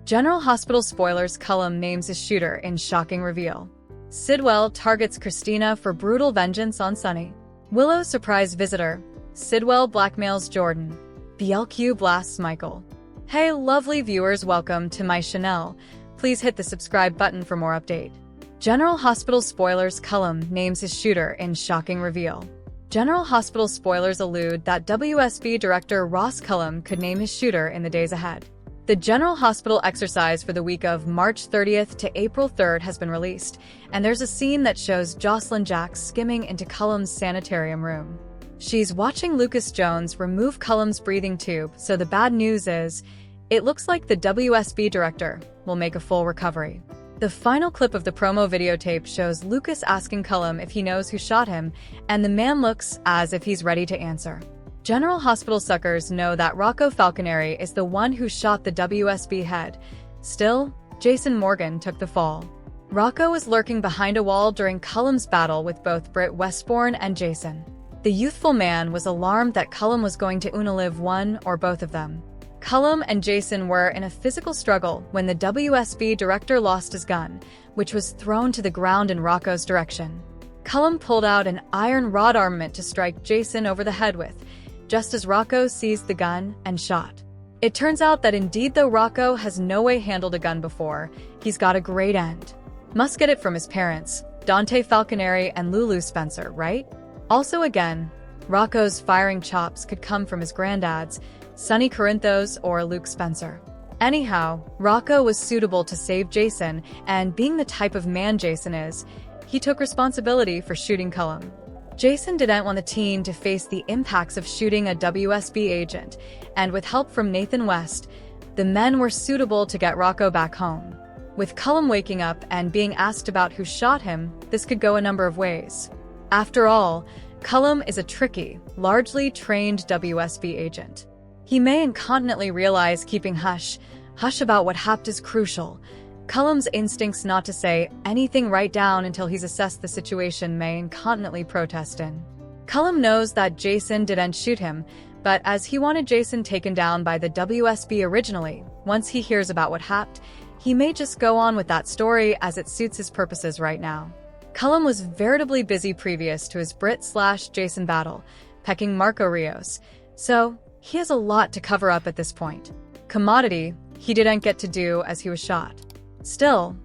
General Hospital spoilers: CULLUM names his shooter in shocking reveal. Sidwell targets Christina for brutal vengeance on Sunny. Willow surprise visitor. Sidwell blackmails Jordan. BLQ blasts Michael. Hey lovely viewers, welcome to my channel. Please hit the subscribe button for more update. General Hospital spoilers: CULLUM names his shooter in shocking reveal. General Hospital spoilers allude that WSB director Ross Cullum could name his shooter in the days ahead. The General Hospital exercise for the week of March 30th to April 3rd has been released, and there's a scene that shows Jocelyn Jacks skimming into Cullum's sanitarium room. She's watching Lucas Jones remove Cullum's breathing tube, so the bad news is, it looks like the WSB director will make a full recovery. The final clip of the promo videotape shows Lucas asking Cullum if he knows who shot him, and the man looks as if he's ready to answer. General Hospital suckers know that Rocco Falconeri is the one who shot the WSB head. Still, Jason Morgan took the fall. Rocco was lurking behind a wall during Cullum's battle with both Britt Westbourne and Jason. The youthful man was alarmed that Cullum was going to unalive one or both of them. Cullum and Jason were in a physical struggle when the WSB director lost his gun, which was thrown to the ground in Rocco's direction. Cullum pulled out an iron rod armament to strike Jason over the head with, just as Rocco seized the gun and shot. It turns out that indeed, though Rocco has no way handled a gun before, he's got a great end. Must get it from his parents, Dante Falconeri and Lulu Spencer, right? Also again, Rocco's firing chops could come from his granddads, Sonny Corinthos or Luke Spencer. Anyhow, Rocco was suitable to save Jason, and being the type of man Jason is, he took responsibility for shooting Cullum. Jason didn't want the teen to face the impacts of shooting a WSB agent, and with help from Nathan West, the men were suitable to get Rocco back home. With Cullum waking up and being asked about who shot him, this could go a number of ways. After all, Cullum is a tricky, largely trained WSB agent. He may incontinently realize keeping hush about what happened is crucial. Cullum's instincts not to say anything right down until he's assessed the situation may incontinently protest in. Cullum knows that Jason didn't shoot him, but as he wanted Jason taken down by the WSB originally, once he hears about what happened, he may just go on with that story as it suits his purposes right now. Cullum was veritably busy previous to his Brit/Jason battle, pecking Marco Rios, so he has a lot to cover up at this point. Commodity he didn't get to do as he was shot. Still,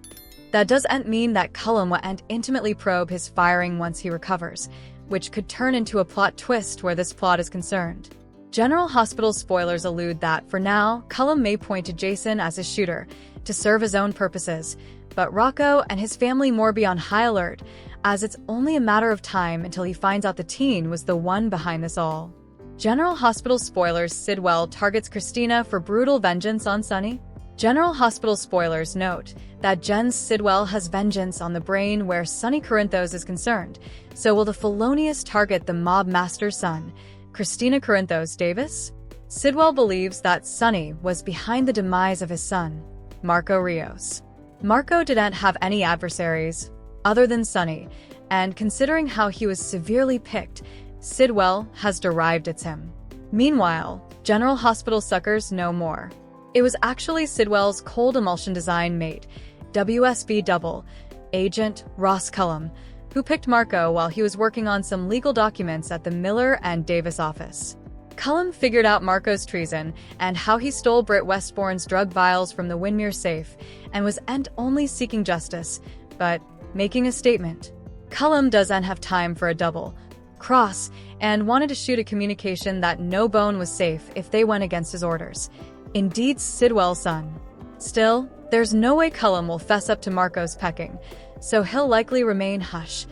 that doesn't mean that Cullum won't intimately probe his firing once he recovers, which could turn into a plot twist where this plot is concerned. General Hospital spoilers allude that, for now, Cullum may point to Jason as his shooter, to serve his own purposes, but Rocco and his family more be on high alert, as it's only a matter of time until he finds out the teen was the one behind this all. General Hospital spoilers: Sidwell targets Christina for brutal vengeance on Sunny. General Hospital spoilers note that Jen's Sidwell has vengeance on the brain where Sonny Corinthos is concerned, so will the felonious target the mob master's son, Christina Corinthos Davis? Sidwell believes that Sonny was behind the demise of his son, Marco Rios. Marco didn't have any adversaries, other than Sonny, and considering how he was severely picked, Sidwell has derived it's him. Meanwhile, General Hospital suckers know more. It was actually Sidwell's cold emulsion design mate, WSB double agent Ross Cullum, who picked Marco while he was working on some legal documents at the Miller and Davis office. Cullum figured out Marco's treason and how he stole Britt Westbourne's drug vials from the Winmere safe and was only seeking justice, but making a statement. Cullum doesn't have time for a double cross and wanted to shoot a communication that no bone was safe if they went against his orders. Indeed, Sidwell's son. Still, there's no way Cullum will fess up to Marco's pecking, so he'll likely remain hush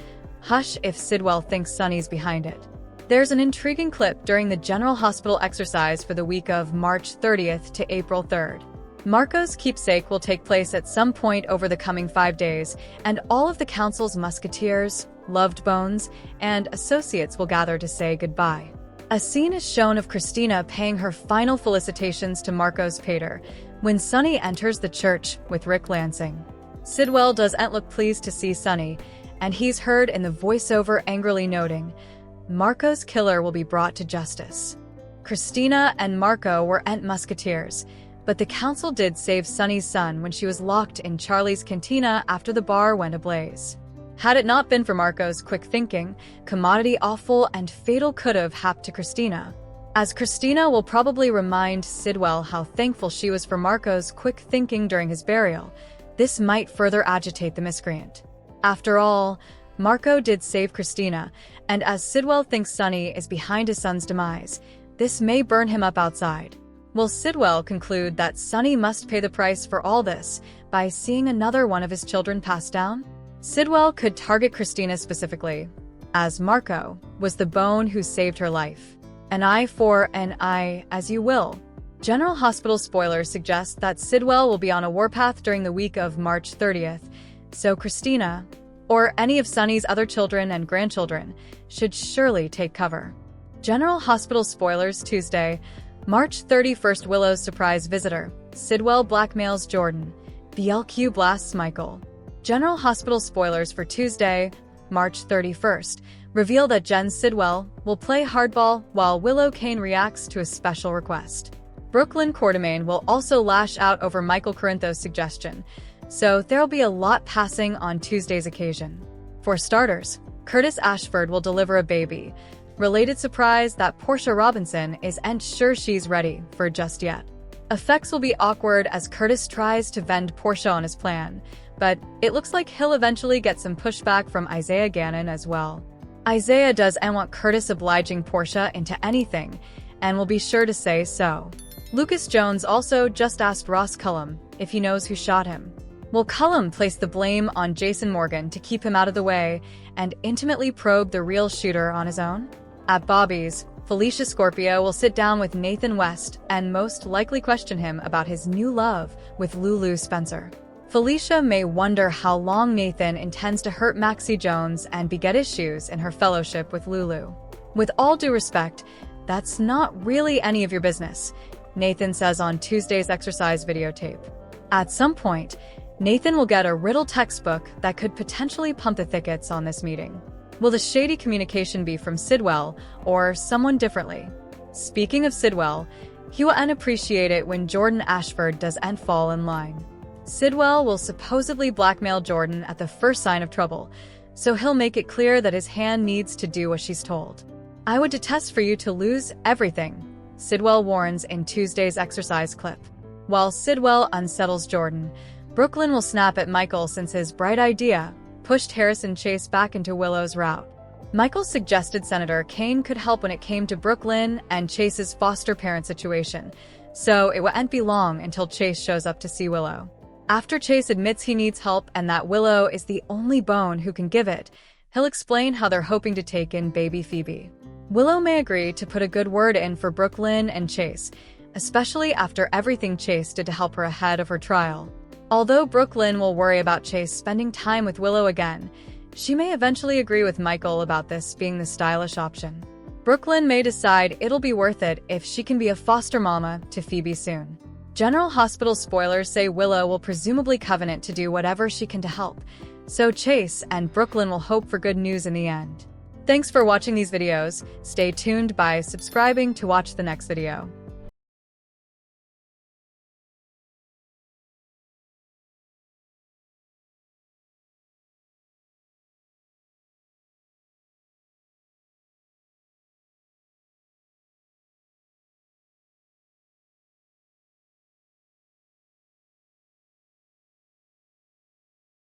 if Sidwell thinks Sonny's behind it. There's an intriguing clip during the General Hospital exercise for the week of March 30th to April 3rd. Marco's keepsake will take place at some point over the coming 5 days, and all of the council's musketeers, loved bones, and associates will gather to say goodbye. A scene is shown of Christina paying her final felicitations to Marco's pater when Sonny enters the church with Rick Lansing. Sidwell doesn't look pleased to see Sonny, and he's heard in the voiceover angrily noting, Marco's killer will be brought to justice. Christina and Marco were musketeers, But the council did save Sunny's son when she was locked in Charlie's cantina after the bar went ablaze. Had it not been for Marco's quick thinking, commodity awful and fatal could have happened to Christina. As Christina will probably remind Sidwell how thankful she was for Marco's quick thinking during his burial, this might further agitate the miscreant. After all, Marco did save Christina, and as Sidwell thinks Sunny is behind his son's demise, this may burn him up outside. Will Sidwell conclude that Sunny must pay the price for all this by seeing another one of his children pass down? Sidwell could target Christina specifically, as Marco was the bone who saved her life. An eye for an eye, as you will. General Hospital spoilers suggest that Sidwell will be on a warpath during the week of March 30th, so Christina, or any of Sunny's other children and grandchildren, should surely take cover. General Hospital spoilers Tuesday, March 31st. Willow's surprise visitor, Sidwell blackmails Jordan. BLQ blasts Michael. General Hospital spoilers for Tuesday, March 31st, reveal that Jen Sidwell will play hardball while Willow Kane reacts to a special request. Brooklyn Quartermain will also lash out over Michael Corinthos' suggestion, so there'll be a lot passing on Tuesday's occasion. For starters, Curtis Ashford will deliver a baby. Related surprise that Portia Robinson isn't sure she's ready for just yet. Effects will be awkward as Curtis tries to vend Portia on his plan, but it looks like he'll eventually get some pushback from Isaiah Gannon as well. Isaiah doesn't want Curtis obliging Portia into anything, and will be sure to say so. Lucas Jones also just asked Ross Cullum if he knows who shot him. Will Cullum place the blame on Jason Morgan to keep him out of the way and intimately probe the real shooter on his own? At Bobby's, Felicia Scorpio will sit down with Nathan West and most likely question him about his new love with Lulu Spencer. Felicia may wonder how long Nathan intends to hurt Maxie Jones and beget issues in her fellowship with Lulu. With all due respect, that's not really any of your business, Nathan says on Tuesday's exercise videotape. At some point, Nathan will get a riddle textbook that could potentially pump the thickets on this meeting. Will the shady communication be from Sidwell or someone differently? Speaking of Sidwell, he will appreciate it when Jordan Ashford doesn't fall in line. Sidwell will supposedly blackmail Jordan at the first sign of trouble, so he'll make it clear that his hand needs to do what she's told. I would detest for you to lose everything, Sidwell warns in Tuesday's exercise clip. While Sidwell unsettles Jordan, Brooklyn will snap at Michael since his bright idea pushed Harrison Chase back into Willow's route. Michael suggested Senator Kane could help when it came to Brooklyn and Chase's foster parent situation, so it won't be long until Chase shows up to see Willow. After Chase admits he needs help and that Willow is the only bone who can give it, he'll explain how they're hoping to take in baby Phoebe. Willow may agree to put a good word in for Brooklyn and Chase, especially after everything Chase did to help her ahead of her trial. Although Brooklyn will worry about Chase spending time with Willow again, she may eventually agree with Michael about this being the stylish option. Brooklyn may decide it'll be worth it if she can be a foster mama to Phoebe soon. General Hospital spoilers say Willow will presumably covenant to do whatever she can to help, so Chase and Brooklyn will hope for good news in the end. Thanks for watching these videos. Stay tuned by subscribing to watch the next video.